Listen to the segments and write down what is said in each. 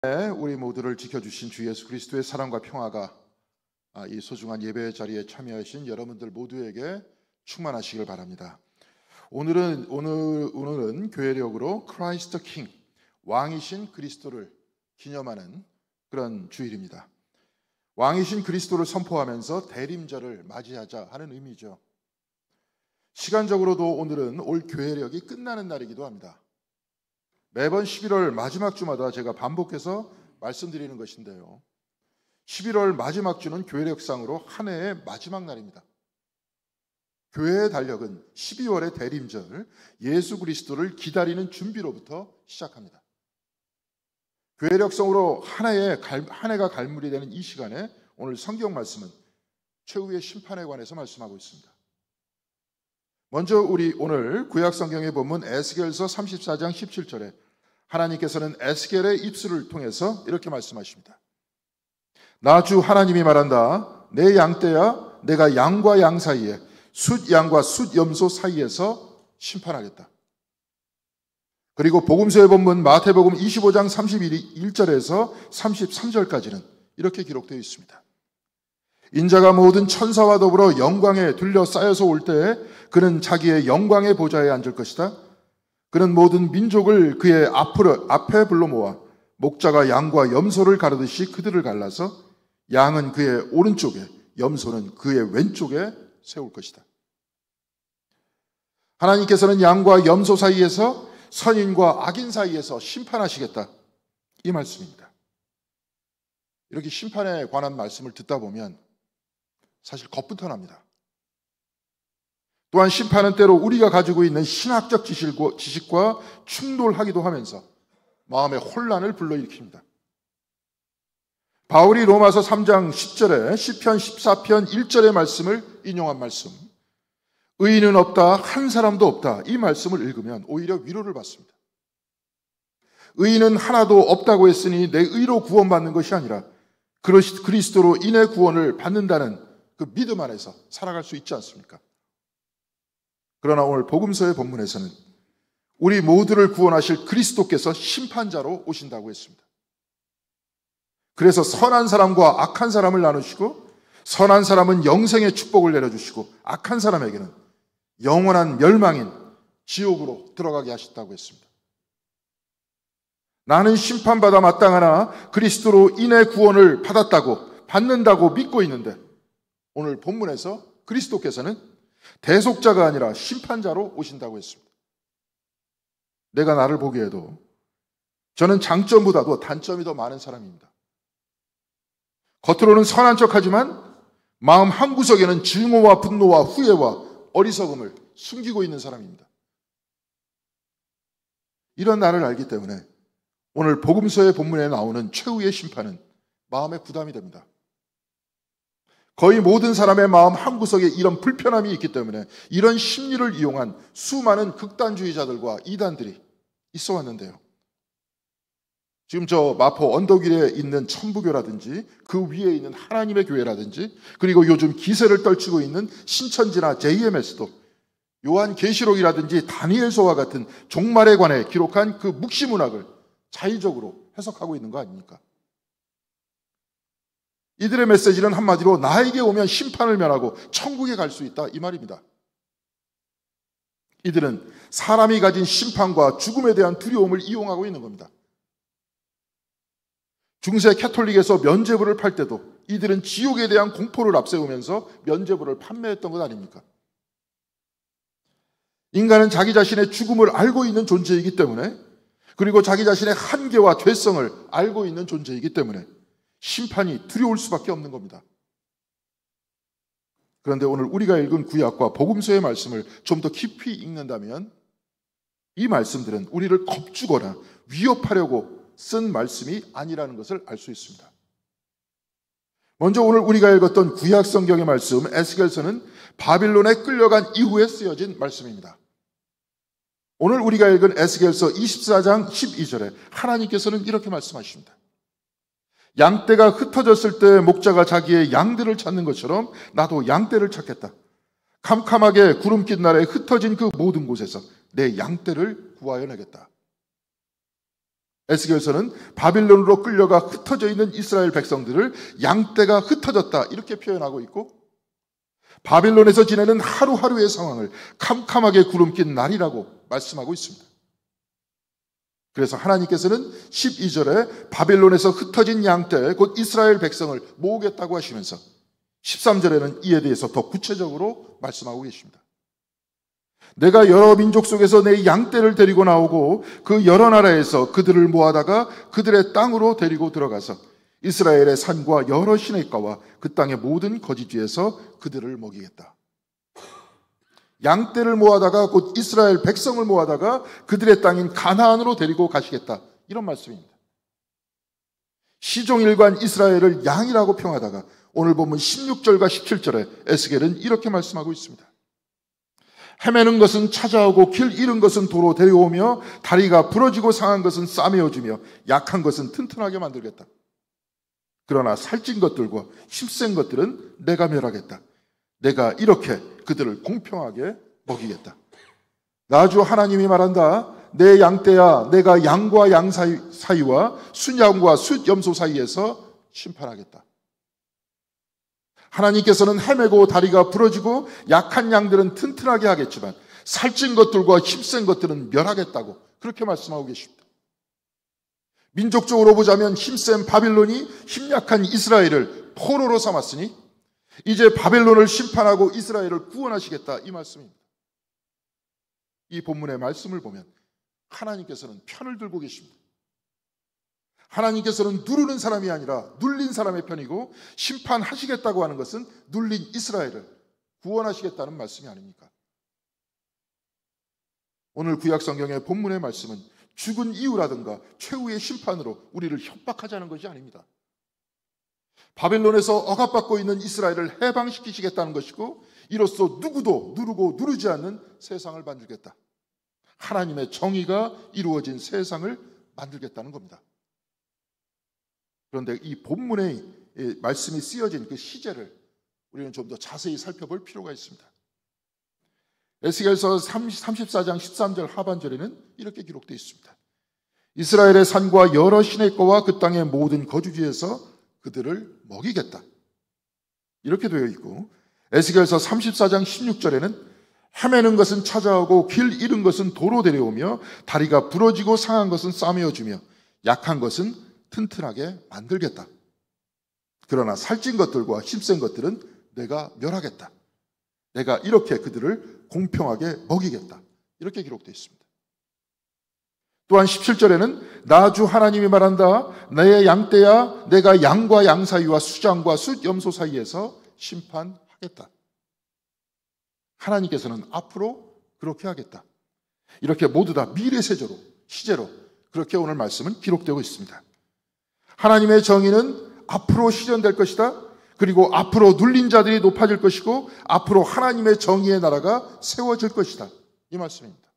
우리 모두를 지켜주신 주 예수 그리스도의 사랑과 평화가 이 소중한 예배 자리에 참여하신 여러분들 모두에게 충만하시길 바랍니다. 오늘은 교회력으로 크라이스트 킹, 왕이신 그리스도를 기념하는 그런 주일입니다. 왕이신 그리스도를 선포하면서 대림절을 맞이하자 하는 의미죠. 시간적으로도 오늘은 올 교회력이 끝나는 날이기도 합니다. 매번 11월 마지막 주마다 제가 반복해서 말씀드리는 것인데요, 11월 마지막 주는 교회력상으로 한 해의 마지막 날입니다. 교회의 달력은 12월의 대림절, 예수 그리스도를 기다리는 준비로부터 시작합니다. 교회력상으로 한 해가 갈무리 되는 이 시간에 오늘 성경 말씀은 최후의 심판에 관해서 말씀하고 있습니다. 먼저 우리 오늘 구약 성경의 본문 에스겔서 34장 17절에 하나님께서는 에스겔의 입술을 통해서 이렇게 말씀하십니다. 나 주 하나님이 말한다. 내 양떼야, 내가 양과 양 사이에, 숫양과 숫염소 사이에서 심판하겠다. 그리고 복음서의 본문 마태복음 25장 31절에서 33절까지는 이렇게 기록되어 있습니다. 인자가 모든 천사와 더불어 영광에 둘러싸여서 올 때에 그는 자기의 영광의 보좌에 앉을 것이다. 그는 모든 민족을 그의 앞에 불러 모아 목자가 양과 염소를 가르듯이 그들을 갈라서 양은 그의 오른쪽에, 염소는 그의 왼쪽에 세울 것이다. 하나님께서는 양과 염소 사이에서, 선인과 악인 사이에서 심판하시겠다, 이 말씀입니다. 이렇게 심판에 관한 말씀을 듣다 보면 사실 겁부터 납니다. 또한 심판은 때로 우리가 가지고 있는 신학적 지식과 충돌하기도 하면서 마음의 혼란을 불러일으킵니다. 바울이 로마서 3장 10절에 시편 14편 1절의 말씀을 인용한 말씀, 의인은 없다, 한 사람도 없다, 이 말씀을 읽으면 오히려 위로를 받습니다. 의인은 하나도 없다고 했으니 내 의로 구원받는 것이 아니라 그리스도로 인해 구원을 받는다는 그 믿음 안에서 살아갈 수 있지 않습니까? 그러나 오늘 복음서의 본문에서는 우리 모두를 구원하실 그리스도께서 심판자로 오신다고 했습니다. 그래서 선한 사람과 악한 사람을 나누시고, 선한 사람은 영생의 축복을 내려주시고 악한 사람에게는 영원한 멸망인 지옥으로 들어가게 하셨다고 했습니다. 나는 심판받아 마땅하나 그리스도로 인해 구원을 받는다고 믿고 있는데, 오늘 본문에서 그리스도께서는 대속자가 아니라 심판자로 오신다고 했습니다. 내가 나를 보기에도 저는 장점보다도 단점이 더 많은 사람입니다. 겉으로는 선한 척하지만 마음 한구석에는 증오와 분노와 후회와 어리석음을 숨기고 있는 사람입니다. 이런 나를 알기 때문에 오늘 복음서의 본문에 나오는 최후의 심판은 마음의 부담이 됩니다. 거의 모든 사람의 마음 한구석에 이런 불편함이 있기 때문에 이런 심리를 이용한 수많은 극단주의자들과 이단들이 있어 왔는데요, 지금 저 마포 언덕 위에 있는 천부교라든지 그 위에 있는 하나님의 교회라든지, 그리고 요즘 기세를 떨치고 있는 신천지나 JMS도 요한계시록이라든지 다니엘서와 같은 종말에 관해 기록한 그 묵시문학을 자의적으로 해석하고 있는 거 아닙니까? 이들의 메시지는 한마디로 나에게 오면 심판을 면하고 천국에 갈 수 있다, 이 말입니다. 이들은 사람이 가진 심판과 죽음에 대한 두려움을 이용하고 있는 겁니다. 중세 캐톨릭에서 면죄부를 팔 때도 이들은 지옥에 대한 공포를 앞세우면서 면죄부를 판매했던 것 아닙니까? 인간은 자기 자신의 죽음을 알고 있는 존재이기 때문에, 그리고 자기 자신의 한계와 죄성을 알고 있는 존재이기 때문에 심판이 두려울 수밖에 없는 겁니다. 그런데 오늘 우리가 읽은 구약과 복음서의 말씀을 좀 더 깊이 읽는다면 이 말씀들은 우리를 겁주거나 위협하려고 쓴 말씀이 아니라는 것을 알 수 있습니다. 먼저 오늘 우리가 읽었던 구약 성경의 말씀 에스겔서는 바빌론에 끌려간 이후에 쓰여진 말씀입니다. 오늘 우리가 읽은 에스겔서 24장 12절에 하나님께서는 이렇게 말씀하십니다. 양떼가 흩어졌을 때 목자가 자기의 양들을 찾는 것처럼 나도 양떼를 찾겠다. 캄캄하게 구름 낀 날에 흩어진 그 모든 곳에서 내 양떼를 구하여 내겠다. 에스겔서는 바빌론으로 끌려가 흩어져 있는 이스라엘 백성들을 양떼가 흩어졌다 이렇게 표현하고 있고, 바빌론에서 지내는 하루하루의 상황을 캄캄하게 구름낀 날이라고 말씀하고 있습니다. 그래서 하나님께서는 12절에 바빌론에서 흩어진 양떼 곧 이스라엘 백성을 모으겠다고 하시면서 13절에는 이에 대해서 더 구체적으로 말씀하고 계십니다. 내가 여러 민족 속에서 내 양떼를 데리고 나오고 그 여러 나라에서 그들을 모아다가 그들의 땅으로 데리고 들어가서 이스라엘의 산과 여러 시냇가와 그 땅의 모든 거지지에서 그들을 먹이겠다. 양떼를 모아다가 곧 이스라엘 백성을 모아다가 그들의 땅인 가나안으로 데리고 가시겠다. 이런 말씀입니다. 시종일관 이스라엘을 양이라고 평하다가 오늘 보면 16절과 17절에 에스겔은 이렇게 말씀하고 있습니다. 헤매는 것은 찾아오고 길 잃은 것은 도로 데려오며 다리가 부러지고 상한 것은 싸매어주며 약한 것은 튼튼하게 만들겠다. 그러나 살찐 것들과 힘센 것들은 내가 멸하겠다. 내가 이렇게 그들을 공평하게 먹이겠다. 나 주 하나님이 말한다. 내 양떼야, 내가 양과 양 사이와 순양과 숫염소 사이에서 심판하겠다. 하나님께서는 헤매고 다리가 부러지고 약한 양들은 튼튼하게 하겠지만 살찐 것들과 힘센 것들은 멸하겠다고 그렇게 말씀하고 계십니다. 민족적으로 보자면 힘센 바빌론이 힘약한 이스라엘을 포로로 삼았으니 이제 바벨론을 심판하고 이스라엘을 구원하시겠다 이 말씀입니다. 이 본문의 말씀을 보면 하나님께서는 편을 들고 계십니다. 하나님께서는 누르는 사람이 아니라 눌린 사람의 편이고 심판하시겠다고 하는 것은 눌린 이스라엘을 구원하시겠다는 말씀이 아닙니까? 오늘 구약 성경의 본문의 말씀은 죽은 이유라든가 최후의 심판으로 우리를 협박하자는 것이 아닙니다. 바벨론에서 억압받고 있는 이스라엘을 해방시키시겠다는 것이고 이로써 누구도 누르고 누르지 않는 세상을 만들겠다. 하나님의 정의가 이루어진 세상을 만들겠다는 겁니다. 그런데 이 본문의 말씀이 쓰여진 그 시제를 우리는 좀 더 자세히 살펴볼 필요가 있습니다. 에스겔서 34장 13절 하반절에는 이렇게 기록되어 있습니다. 이스라엘의 산과 여러 시냇가와 그 땅의 모든 거주지에서 그들을 먹이겠다. 이렇게 되어 있고 에스겔서 34장 16절에는 헤매는 것은 찾아오고 길 잃은 것은 도로 데려오며 다리가 부러지고 상한 것은 싸매어주며 약한 것은 튼튼하게 만들겠다. 그러나 살찐 것들과 힘센 것들은 내가 멸하겠다. 내가 이렇게 그들을 공평하게 먹이겠다. 이렇게 기록되어 있습니다. 또한 17절에는 나 주 하나님이 말한다. 내 양떼야 내가 양과 양 사이와 수장과 숫염소 사이에서 심판하겠다. 하나님께서는 앞으로 그렇게 하겠다. 이렇게 모두 다 미래세조로 시제로 그렇게 오늘 말씀은 기록되고 있습니다. 하나님의 정의는 앞으로 실현될 것이다. 그리고 앞으로 눌린 자들이 높아질 것이고 앞으로 하나님의 정의의 나라가 세워질 것이다. 이 말씀입니다.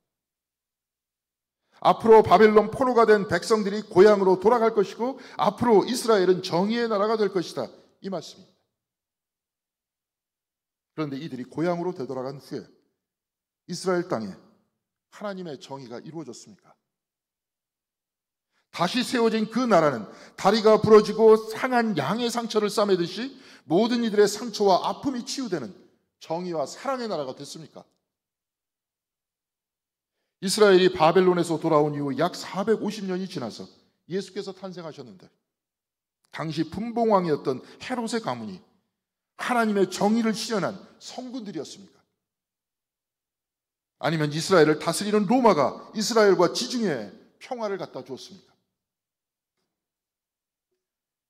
앞으로 바벨론 포로가 된 백성들이 고향으로 돌아갈 것이고 앞으로 이스라엘은 정의의 나라가 될 것이다. 이 말씀입니다. 그런데 이들이 고향으로 되돌아간 후에 이스라엘 땅에 하나님의 정의가 이루어졌습니까? 다시 세워진 그 나라는 다리가 부러지고 상한 양의 상처를 싸매듯이 모든 이들의 상처와 아픔이 치유되는 정의와 사랑의 나라가 됐습니까? 이스라엘이 바벨론에서 돌아온 이후 약 450년이 지나서 예수께서 탄생하셨는데 당시 분봉왕이었던 헤롯의 가문이 하나님의 정의를 실현한 성군들이었습니까? 아니면 이스라엘을 다스리는 로마가 이스라엘과 지중해에 평화를 갖다 주었습니까?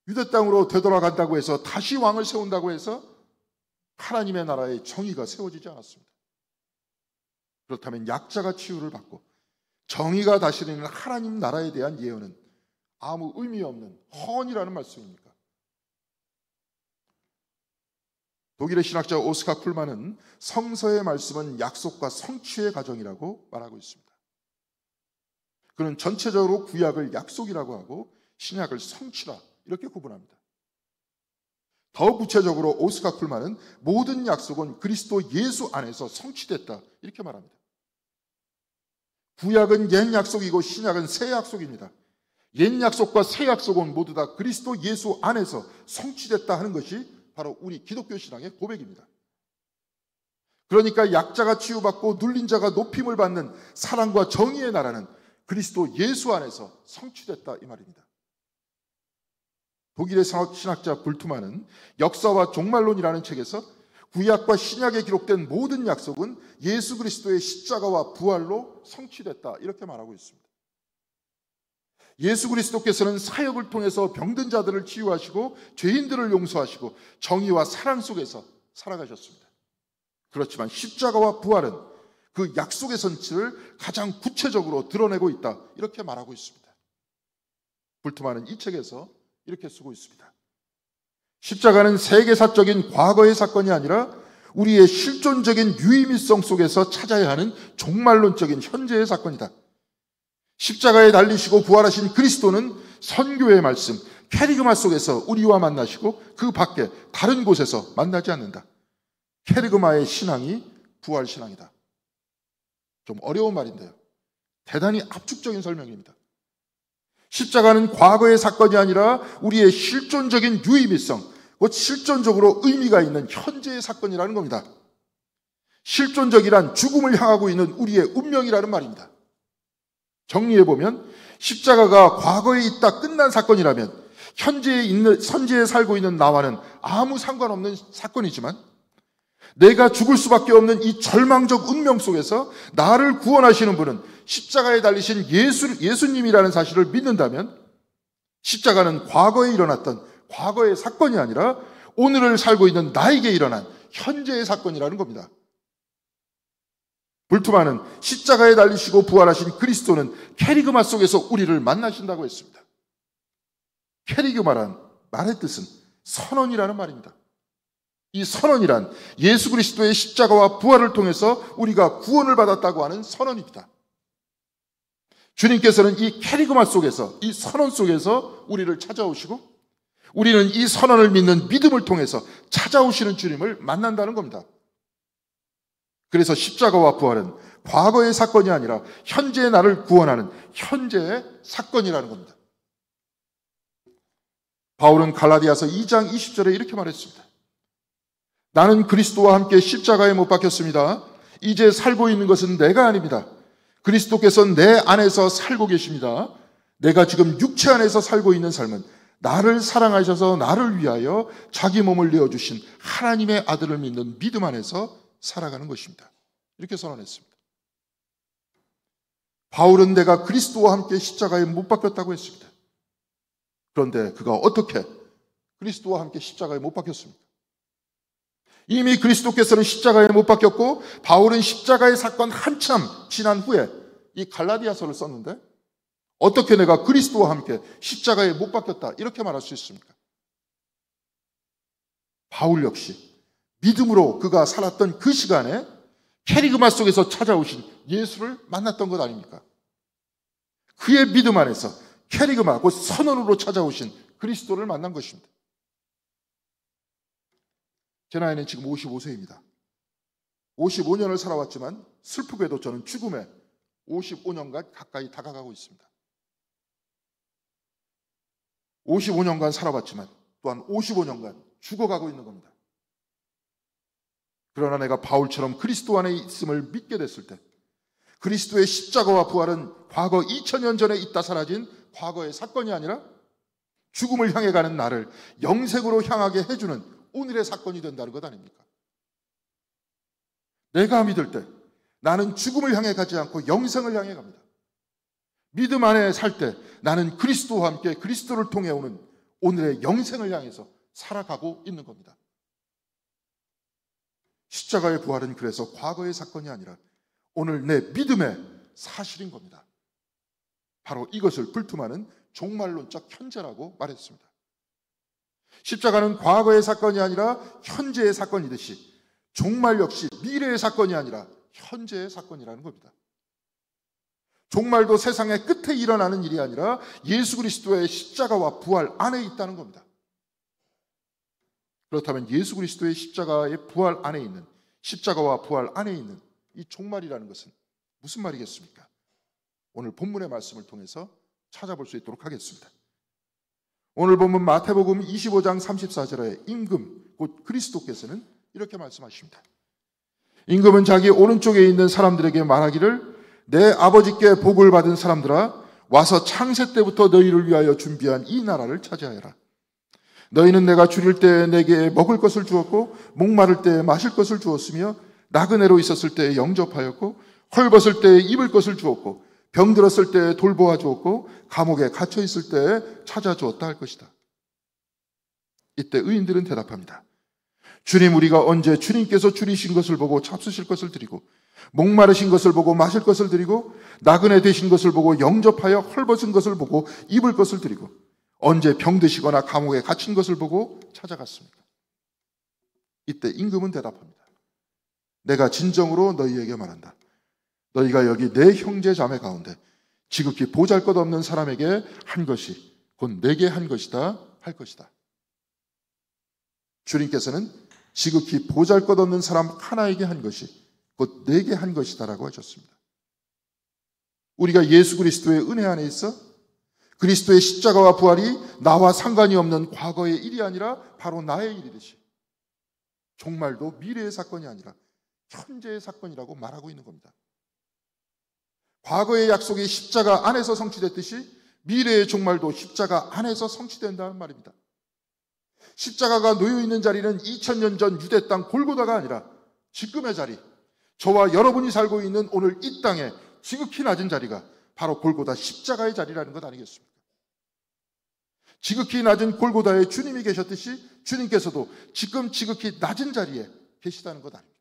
유대 땅으로 되돌아간다고 해서 다시 왕을 세운다고 해서 하나님의 나라의 정의가 세워지지 않았습니다. 그렇다면 약자가 치유를 받고 정의가 다스리는 하나님 나라에 대한 예언은 아무 의미 없는 허언이라는 말씀입니까? 독일의 신학자 오스카 쿨만은 성서의 말씀은 약속과 성취의 과정이라고 말하고 있습니다. 그는 전체적으로 구약을 약속이라고 하고 신약을 성취라 이렇게 구분합니다. 더 구체적으로 오스카 쿨만은 모든 약속은 그리스도 예수 안에서 성취됐다 이렇게 말합니다. 구약은 옛 약속이고 신약은 새 약속입니다. 옛 약속과 새 약속은 모두 다 그리스도 예수 안에서 성취됐다 하는 것이 바로 우리 기독교 신앙의 고백입니다. 그러니까 약자가 치유받고 눌린 자가 높임을 받는 사랑과 정의의 나라는 그리스도 예수 안에서 성취됐다 이 말입니다. 독일의 신학자 불트만은 역사와 종말론이라는 책에서 구약과 신약에 기록된 모든 약속은 예수 그리스도의 십자가와 부활로 성취됐다 이렇게 말하고 있습니다. 예수 그리스도께서는 사역을 통해서 병든 자들을 치유하시고 죄인들을 용서하시고 정의와 사랑 속에서 살아가셨습니다. 그렇지만 십자가와 부활은 그 약속의 성취를 가장 구체적으로 드러내고 있다 이렇게 말하고 있습니다. 불트만은 이 책에서 이렇게 쓰고 있습니다. 십자가는 세계사적인 과거의 사건이 아니라 우리의 실존적인 유의미성 속에서 찾아야 하는 종말론적인 현재의 사건이다. 십자가에 달리시고 부활하신 그리스도는 선교의 말씀, 캐리그마 속에서 우리와 만나시고 그 밖에 다른 곳에서 만나지 않는다. 캐리그마의 신앙이 부활 신앙이다. 좀 어려운 말인데요. 대단히 압축적인 설명입니다. 십자가는 과거의 사건이 아니라 우리의 실존적인 유의미성, 곧 실존적으로 의미가 있는 현재의 사건이라는 겁니다. 실존적이란 죽음을 향하고 있는 우리의 운명이라는 말입니다. 정리해보면 십자가가 과거에 있다 끝난 사건이라면 현재에 살고 있는 나와는 아무 상관없는 사건이지만 내가 죽을 수밖에 없는 이 절망적 운명 속에서 나를 구원하시는 분은 십자가에 달리신 예수님이라는 사실을 믿는다면 십자가는 과거에 일어났던 과거의 사건이 아니라 오늘을 살고 있는 나에게 일어난 현재의 사건이라는 겁니다. 불트만은 십자가에 달리시고 부활하신 그리스도는 캐리그마 속에서 우리를 만나신다고 했습니다. 캐리그마란 말의 뜻은 선언이라는 말입니다. 이 선언이란 예수 그리스도의 십자가와 부활을 통해서 우리가 구원을 받았다고 하는 선언입니다. 주님께서는 이 캐리그마 속에서, 이 선언 속에서 우리를 찾아오시고 우리는 이 선언을 믿는 믿음을 통해서 찾아오시는 주님을 만난다는 겁니다. 그래서 십자가와 부활은 과거의 사건이 아니라 현재의 나를 구원하는 현재의 사건이라는 겁니다. 바울은 갈라디아서 2장 20절에 이렇게 말했습니다. 나는 그리스도와 함께 십자가에 못 박혔습니다. 이제 살고 있는 것은 내가 아닙니다. 그리스도께서 내 안에서 살고 계십니다. 내가 지금 육체 안에서 살고 있는 삶은 나를 사랑하셔서 나를 위하여 자기 몸을 내어주신 하나님의 아들을 믿는 믿음 안에서 살아가는 것입니다. 이렇게 선언했습니다. 바울은 내가 그리스도와 함께 십자가에 못 박혔다고 했습니다. 그런데 그가 어떻게 그리스도와 함께 십자가에 못 박혔습니까? 이미 그리스도께서는 십자가에 못 박혔고 바울은 십자가의 사건 한참 지난 후에 이 갈라디아서를 썼는데 어떻게 내가 그리스도와 함께 십자가에 못 박혔다 이렇게 말할 수 있습니까? 바울 역시 믿음으로 그가 살았던 그 시간에 캐리그마 속에서 찾아오신 예수를 만났던 것 아닙니까? 그의 믿음 안에서 캐리그마, 곧 선언으로 찾아오신 그리스도를 만난 것입니다. 제 나이는 지금 55세입니다. 55년을 살아왔지만 슬프게도 저는 죽음에 55년간 가까이 다가가고 있습니다. 55년간 살아봤지만 또한 55년간 죽어가고 있는 겁니다. 그러나 내가 바울처럼 그리스도 안에 있음을 믿게 됐을 때 그리스도의 십자가와 부활은 과거 2000년 전에 있다 사라진 과거의 사건이 아니라 죽음을 향해 가는 나를 영생으로 향하게 해주는 오늘의 사건이 된다는 것 아닙니까? 내가 믿을 때 나는 죽음을 향해 가지 않고 영생을 향해 갑니다. 믿음 안에 살 때 나는 그리스도와 함께 그리스도를 통해 오는 오늘의 영생을 향해서 살아가고 있는 겁니다. 십자가의 부활은 그래서 과거의 사건이 아니라 오늘 내 믿음의 사실인 겁니다. 바로 이것을 불트만은 종말론적 현재라고 말했습니다. 십자가는 과거의 사건이 아니라 현재의 사건이듯이 종말 역시 미래의 사건이 아니라 현재의 사건이라는 겁니다. 종말도 세상의 끝에 일어나는 일이 아니라 예수 그리스도의 십자가와 부활 안에 있다는 겁니다. 그렇다면 예수 그리스도의 십자가의 부활 안에 있는, 십자가와 부활 안에 있는 이 종말이라는 것은 무슨 말이겠습니까? 오늘 본문의 말씀을 통해서 찾아볼 수 있도록 하겠습니다. 오늘 본문 마태복음 25장 34절에 임금, 곧 그리스도께서는 이렇게 말씀하십니다. 임금은 자기 오른쪽에 있는 사람들에게 말하기를 내 아버지께 복을 받은 사람들아 와서 창세 때부터 너희를 위하여 준비한 이 나라를 차지하여라. 너희는 내가 줄일 때 내게 먹을 것을 주었고 목마를 때 마실 것을 주었으며 나그네로 있었을 때 영접하였고 헐벗을 때 입을 것을 주었고 병들었을 때 돌보아 주었고 감옥에 갇혀 있을 때 찾아주었다 할 것이다. 이때 의인들은 대답합니다. 주님, 우리가 언제 주님께서 줄이신 것을 보고 잡수실 것을 드리고 목마르신 것을 보고 마실 것을 드리고 나그네 되신 것을 보고 영접하여 헐벗은 것을 보고 입을 것을 드리고 언제 병드시거나 감옥에 갇힌 것을 보고 찾아갔습니까? 이때 임금은 대답합니다. 내가 진정으로 너희에게 말한다. 너희가 여기 내 형제 자매 가운데 지극히 보잘것없는 사람에게 한 것이 곧 내게 한 것이다 할 것이다. 주님께서는 지극히 보잘것없는 사람 하나에게 한 것이 곧 내게 한 것이다 라고 하셨습니다. 우리가 예수 그리스도의 은혜 안에 있어 그리스도의 십자가와 부활이 나와 상관이 없는 과거의 일이 아니라 바로 나의 일이듯이 종말도 미래의 사건이 아니라 현재의 사건이라고 말하고 있는 겁니다. 과거의 약속이 십자가 안에서 성취됐듯이 미래의 종말도 십자가 안에서 성취된다는 말입니다. 십자가가 놓여있는 자리는 2000년 전 유대 땅 골고다가 아니라 지금의 자리, 저와 여러분이 살고 있는 오늘 이 땅에 지극히 낮은 자리가 바로 골고다 십자가의 자리라는 것 아니겠습니까? 지극히 낮은 골고다에 주님이 계셨듯이 주님께서도 지금 지극히 낮은 자리에 계시다는 것 아닙니까?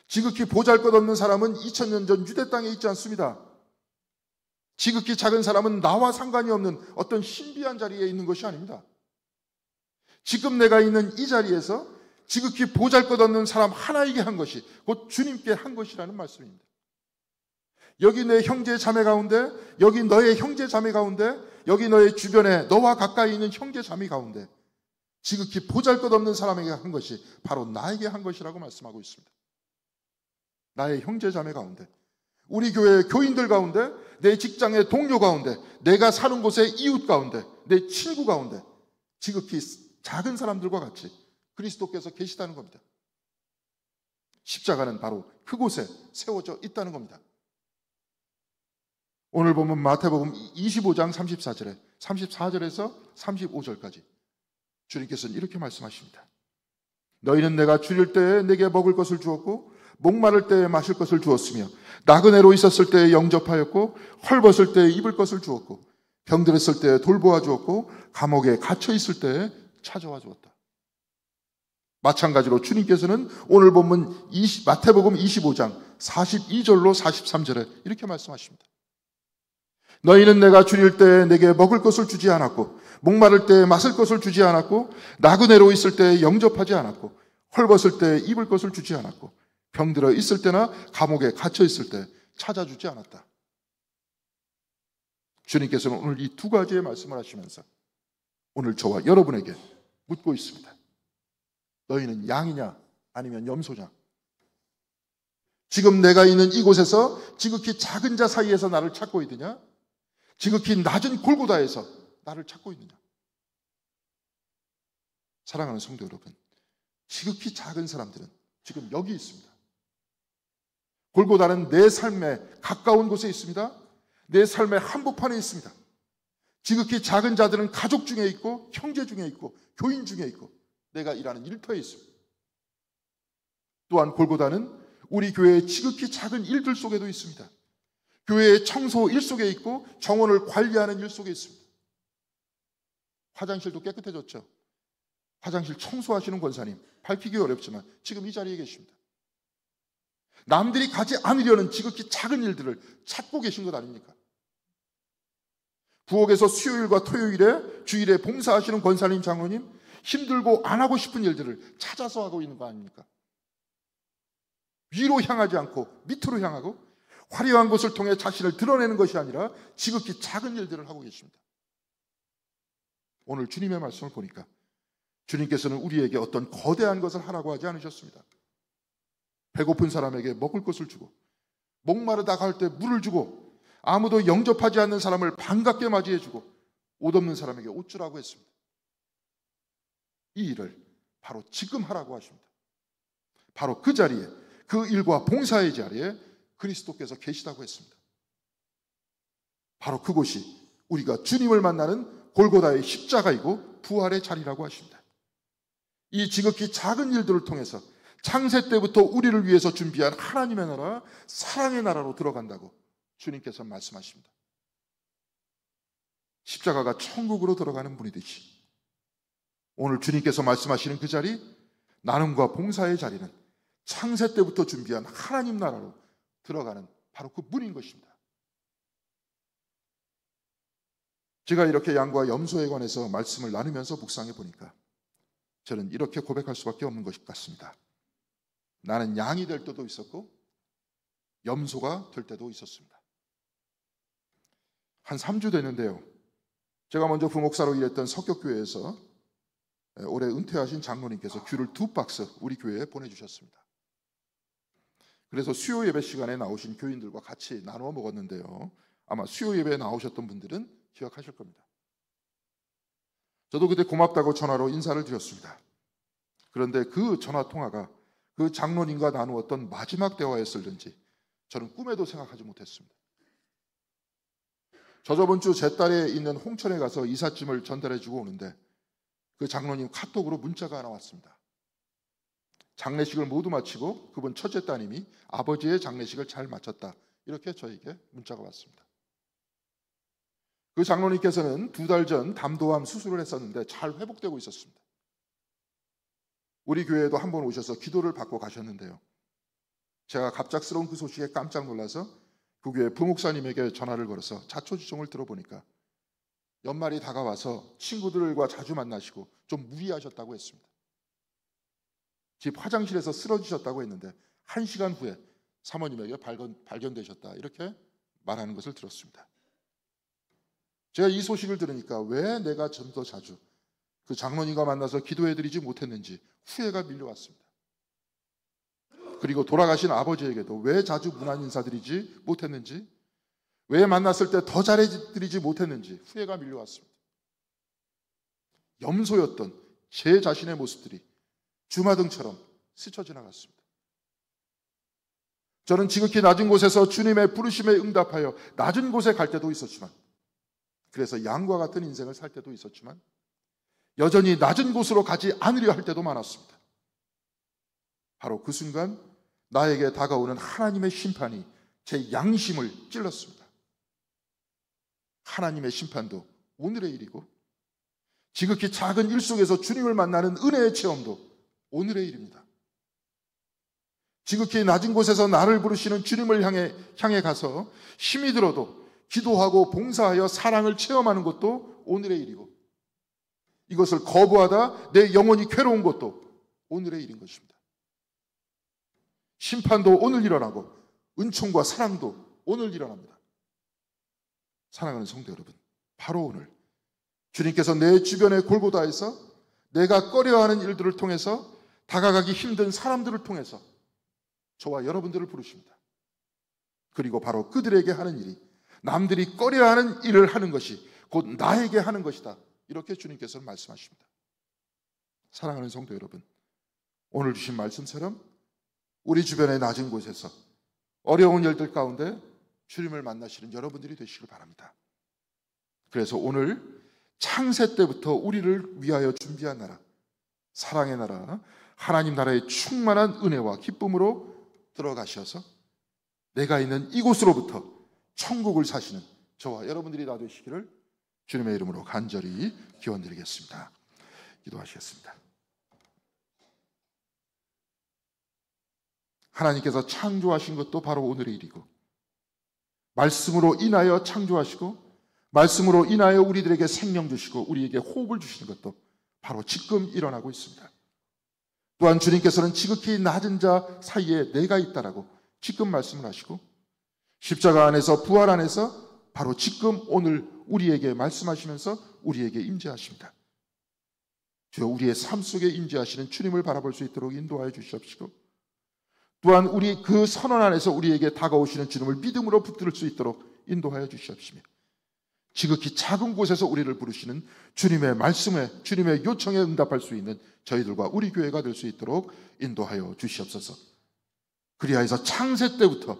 지극히 보잘것없는 사람은 2000년 전 유대 땅에 있지 않습니다. 지극히 작은 사람은 나와 상관이 없는 어떤 신비한 자리에 있는 것이 아닙니다. 지금 내가 있는 이 자리에서 지극히 보잘것없는 사람 하나에게 한 것이 곧 주님께 한 것이라는 말씀입니다. 여기 내 형제 자매 가운데, 여기 너의 형제 자매 가운데, 여기 너의 주변에 너와 가까이 있는 형제 자매 가운데 지극히 보잘것없는 사람에게 한 것이 바로 나에게 한 것이라고 말씀하고 있습니다. 나의 형제 자매 가운데, 우리 교회의 교인들 가운데, 내 직장의 동료 가운데, 내가 사는 곳의 이웃 가운데, 내 친구 가운데 지극히 작은 사람들과 같이 그리스도께서 계시다는 겁니다. 십자가는 바로 그곳에 세워져 있다는 겁니다. 오늘 보면 마태복음 25장 34절에 34절에서 35절까지 주님께서는 이렇게 말씀하십니다. 너희는 내가 줄일 때에 내게 먹을 것을 주었고 목마를 때에 마실 것을 주었으며 나그네로 있었을 때에 영접하였고 헐벗을 때에 입을 것을 주었고 병들었을 때에 돌보아 주었고 감옥에 갇혀 있을 때에 찾아와 주었다. 마찬가지로 주님께서는 오늘 본문 마태복음 25장 42절로 43절에 이렇게 말씀하십니다. 너희는 내가 줄일 때에 내게 먹을 것을 주지 않았고 목마를 때에 마실 것을 주지 않았고 나그네로 있을 때에 영접하지 않았고 헐벗을 때에 입을 것을 주지 않았고 병들어 있을 때나 감옥에 갇혀 있을 때 찾아주지 않았다. 주님께서는 오늘 이 두 가지의 말씀을 하시면서 오늘 저와 여러분에게 묻고 있습니다. 너희는 양이냐 아니면 염소냐? 지금 내가 있는 이곳에서 지극히 작은 자 사이에서 나를 찾고 있느냐? 지극히 낮은 골고다에서 나를 찾고 있느냐? 사랑하는 성도 여러분, 지극히 작은 사람들은 지금 여기 있습니다. 골고다는 내 삶에 가까운 곳에 있습니다. 내 삶의 한복판에 있습니다. 지극히 작은 자들은 가족 중에 있고 형제 중에 있고 교인 중에 있고 내가 일하는 일터에 있습니다. 또한 골고다는 우리 교회의 지극히 작은 일들 속에도 있습니다. 교회의 청소 일 속에 있고 정원을 관리하는 일 속에 있습니다. 화장실도 깨끗해졌죠. 화장실 청소하시는 권사님 밝히기 어렵지만 지금 이 자리에 계십니다. 남들이 가지 않으려는 지극히 작은 일들을 찾고 계신 것 아닙니까? 부엌에서 수요일과 토요일에 주일에 봉사하시는 권사님 장로님 힘들고 안 하고 싶은 일들을 찾아서 하고 있는 거 아닙니까? 위로 향하지 않고 밑으로 향하고 화려한 것을 통해 자신을 드러내는 것이 아니라 지극히 작은 일들을 하고 계십니다. 오늘 주님의 말씀을 보니까 주님께서는 우리에게 어떤 거대한 것을 하라고 하지 않으셨습니다. 배고픈 사람에게 먹을 것을 주고 목마르다가 할 때 물을 주고 아무도 영접하지 않는 사람을 반갑게 맞이해주고 옷 없는 사람에게 옷 주라고 했습니다. 이 일을 바로 지금 하라고 하십니다. 바로 그 자리에, 그 일과 봉사의 자리에 그리스도께서 계시다고 했습니다. 바로 그곳이 우리가 주님을 만나는 골고다의 십자가이고 부활의 자리라고 하십니다. 이 지극히 작은 일들을 통해서 창세 때부터 우리를 위해서 준비한 하나님의 나라, 사랑의 나라로 들어간다고 주님께서 말씀하십니다. 십자가가 천국으로 들어가는 문이듯이 오늘 주님께서 말씀하시는 그 자리, 나눔과 봉사의 자리는 창세 때부터 준비한 하나님 나라로 들어가는 바로 그 문인 것입니다. 제가 이렇게 양과 염소에 관해서 말씀을 나누면서 묵상해 보니까 저는 이렇게 고백할 수밖에 없는 것 같습니다. 나는 양이 될 때도 있었고 염소가 될 때도 있었습니다. 한 3주 됐는데요, 제가 먼저 부목사로 일했던 석격교회에서 올해 은퇴하신 장로님께서 귤을 2박스 우리 교회에 보내주셨습니다. 그래서 수요 예배 시간에 나오신 교인들과 같이 나누어 먹었는데요, 아마 수요 예배에 나오셨던 분들은 기억하실 겁니다. 저도 그때 고맙다고 전화로 인사를 드렸습니다. 그런데 그 전화 통화가 그 장로님과 나누었던 마지막 대화였을는지 저는 꿈에도 생각하지 못했습니다. 저번 주 제 딸에 있는 홍천에 가서 이삿짐을 전달해주고 오는데 그 장로님 카톡으로 문자가 하나 왔습니다. 장례식을 모두 마치고 그분 첫째 따님이 아버지의 장례식을 잘 마쳤다, 이렇게 저에게 문자가 왔습니다. 그 장로님께서는 2달 전 담도암 수술을 했었는데 잘 회복되고 있었습니다. 우리 교회에도 한번 오셔서 기도를 받고 가셨는데요, 제가 갑작스러운 그 소식에 깜짝 놀라서 그 교회 부목사님에게 전화를 걸어서 자초지종을 들어보니까 연말이 다가와서 친구들과 자주 만나시고 좀 무리하셨다고 했습니다. 집 화장실에서 쓰러지셨다고 했는데 1시간 후에 사모님에게 발견되셨다, 이렇게 말하는 것을 들었습니다. 제가 이 소식을 들으니까 왜 내가 좀 더 자주 그 장로님과 만나서 기도해드리지 못했는지 후회가 밀려왔습니다. 그리고 돌아가신 아버지에게도 왜 자주 문안 인사드리지 못했는지, 왜 만났을 때 더 잘해드리지 못했는지 후회가 밀려왔습니다. 염소였던 제 자신의 모습들이 주마등처럼 스쳐 지나갔습니다. 저는 지극히 낮은 곳에서 주님의 부르심에 응답하여 낮은 곳에 갈 때도 있었지만, 그래서 양과 같은 인생을 살 때도 있었지만 여전히 낮은 곳으로 가지 않으려 할 때도 많았습니다. 바로 그 순간 나에게 다가오는 하나님의 심판이 제 양심을 찔렀습니다. 하나님의 심판도 오늘의 일이고 지극히 작은 일 속에서 주님을 만나는 은혜의 체험도 오늘의 일입니다. 지극히 낮은 곳에서 나를 부르시는 주님을 향해 가서 힘이 들어도 기도하고 봉사하여 사랑을 체험하는 것도 오늘의 일이고, 이것을 거부하다 내 영혼이 괴로운 것도 오늘의 일인 것입니다. 심판도 오늘 일어나고 은총과 사랑도 오늘 일어납니다. 사랑하는 성도 여러분, 바로 오늘 주님께서 내 주변의 골고다에서 내가 꺼려하는 일들을 통해서, 다가가기 힘든 사람들을 통해서 저와 여러분들을 부르십니다. 그리고 바로 그들에게 하는 일이 남들이 꺼려하는 일을 하는 것이 곧 나에게 하는 것이다, 이렇게 주님께서는 말씀하십니다. 사랑하는 성도 여러분, 오늘 주신 말씀처럼 우리 주변의 낮은 곳에서 어려운 일들 가운데 주님을 만나시는 여러분들이 되시길 바랍니다. 그래서 오늘 창세 때부터 우리를 위하여 준비한 나라, 사랑의 나라, 하나님 나라의 충만한 은혜와 기쁨으로 들어가셔서 내가 있는 이곳으로부터 천국을 사시는 저와 여러분들이 다 되시기를 주님의 이름으로 간절히 기원드리겠습니다. 기도하시겠습니다. 하나님께서 창조하신 것도 바로 오늘의 일이고, 말씀으로 인하여 창조하시고 말씀으로 인하여 우리들에게 생명 주시고 우리에게 호흡을 주시는 것도 바로 지금 일어나고 있습니다. 또한 주님께서는 지극히 낮은 자 사이에 내가 있다라고 지금 말씀을 하시고, 십자가 안에서 부활 안에서 바로 지금 오늘 우리에게 말씀하시면서 우리에게 임재하십니다. 주여, 우리의 삶 속에 임재하시는 주님을 바라볼 수 있도록 인도하여 주시옵시고, 또한 우리 그 선언 안에서 우리에게 다가오시는 주님을 믿음으로 붙들 수 있도록 인도하여 주시옵시며, 지극히 작은 곳에서 우리를 부르시는 주님의 말씀에, 주님의 요청에 응답할 수 있는 저희들과 우리 교회가 될 수 있도록 인도하여 주시옵소서. 그리하여서 창세 때부터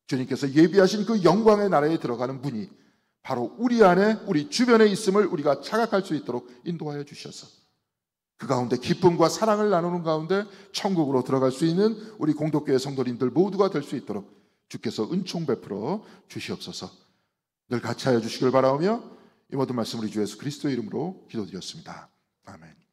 주님께서 예비하신 그 영광의 나라에 들어가는 분이 바로 우리 안에, 우리 주변에 있음을 우리가 자각할 수 있도록 인도하여 주셔서 그 가운데 기쁨과 사랑을 나누는 가운데 천국으로 들어갈 수 있는 우리 공동교회 성도님들 모두가 될 수 있도록 주께서 은총 베풀어 주시옵소서. 늘 같이 하여 주시길 바라오며 이 모든 말씀 우리 주 예수 그리스도의 이름으로 기도드렸습니다. 아멘.